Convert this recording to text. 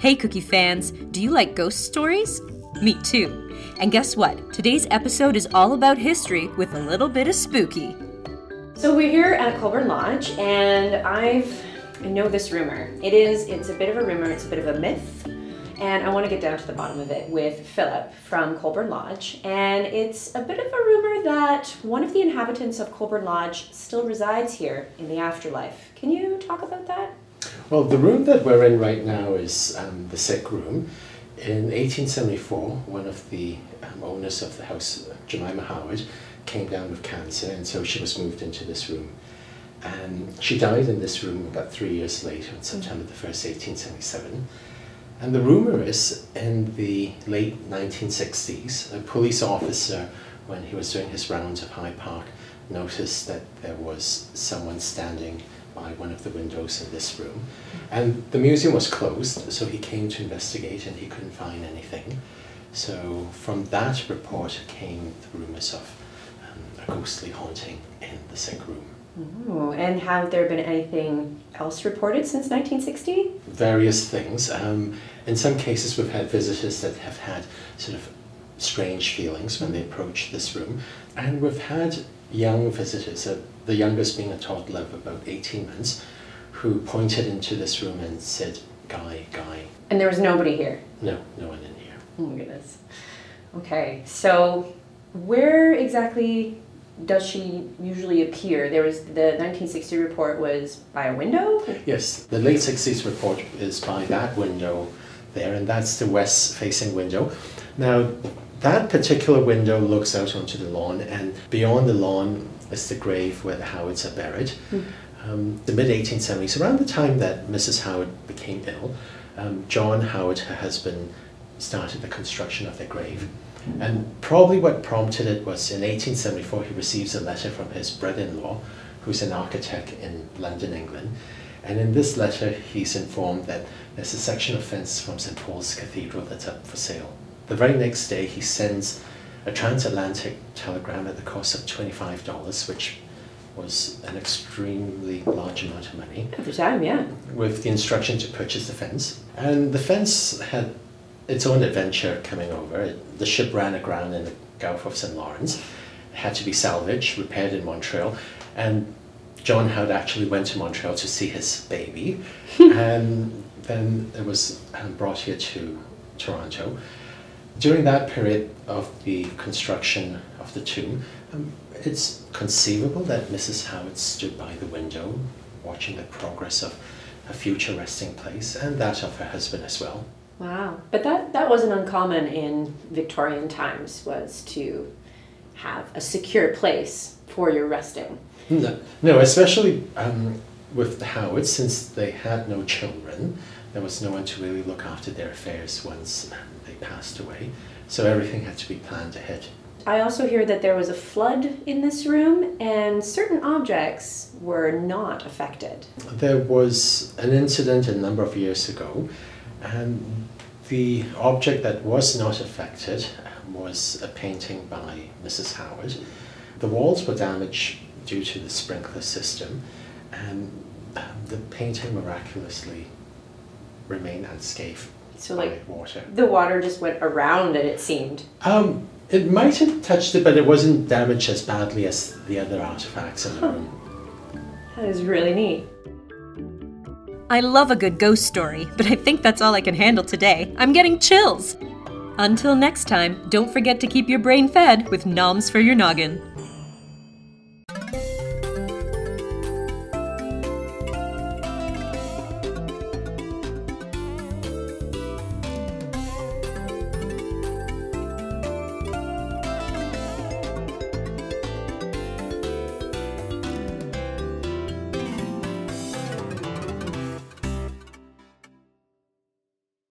Hey Cookie fans, do you like ghost stories? Me too. And guess what? Today's episode is all about history with a little bit of spooky. So we're here at Colborne Lodge and I know this rumor. It's a bit of a rumor, it's a bit of a myth, and I want to get down to the bottom of it with Philip from Colborne Lodge. And it's a bit of a rumor that one of the inhabitants of Colborne Lodge still resides here in the afterlife. Can you talk about that? Well, the room that we're in right now is the sick room. In 1874, one of the owners of the house, Jemima Howard, came down with cancer, and so she was moved into this room. And she died in this room about 3 years later, on September the 1st, 1877. And the rumor is, in the late 1960s, a police officer, when he was doing his rounds of Hyde Park, noticed that there was someone standing by one of the windows in this room. And the museum was closed, so he came to investigate and he couldn't find anything. So from that report came the rumors of a ghostly haunting in the sick room. Oh, and have there been anything else reported since 1960? Various things. In some cases we've had visitors that have had sort of strange feelings when they approach this room. And we've had young visitors, the youngest being a toddler of about 18 months, who pointed into this room and said, "Guy, Guy." And there was nobody here? No, no one in here. Oh my goodness. Okay, so where exactly does she usually appear? There was the 1960 report was by a window? Yes, the late 60s report is by that window there, and that's the west-facing window. Now, that particular window looks out onto the lawn, and beyond the lawn is the grave where the Howards are buried. The mid-1870s, around the time that Mrs. Howard became ill, John Howard, her husband, started the construction of their grave. And probably what prompted it was in 1874 he receives a letter from his brother-in-law, who's an architect in London, England. And in this letter he's informed that there's a section of fence from St. Paul's Cathedral that's up for sale. The very next day he sends a transatlantic telegram at the cost of $25, which was an extremely large amount of money. At the time, yeah. With the instruction to purchase the fence. And the fence had its own adventure coming over. The ship ran aground in the Gulf of St. Lawrence. It had to be salvaged, repaired in Montreal, and John Howard actually went to Montreal to see his baby, and then it was brought here to Toronto. During that period of the construction of the tomb, it's conceivable that Mrs. Howard stood by the window watching the progress of her future resting place and that of her husband as well. Wow, but that wasn't uncommon in Victorian times, was to have a secure place for your resting. No, especially with the Howards, since they had no children, there was no one to really look after their affairs once they passed away. So everything had to be planned ahead. I also hear that there was a flood in this room and certain objects were not affected. There was an incident a number of years ago, and the object that was not affected was a painting by Mrs. Howard. The walls were damaged due to the sprinkler system, and the painting miraculously remained unscathed by water. The water just went around it, it seemed. It might have touched it, but it wasn't damaged as badly as the other artifacts in the room. That is really neat. I love a good ghost story, but I think that's all I can handle today. I'm getting chills! Until next time, don't forget to keep your brain fed with noms for your noggin.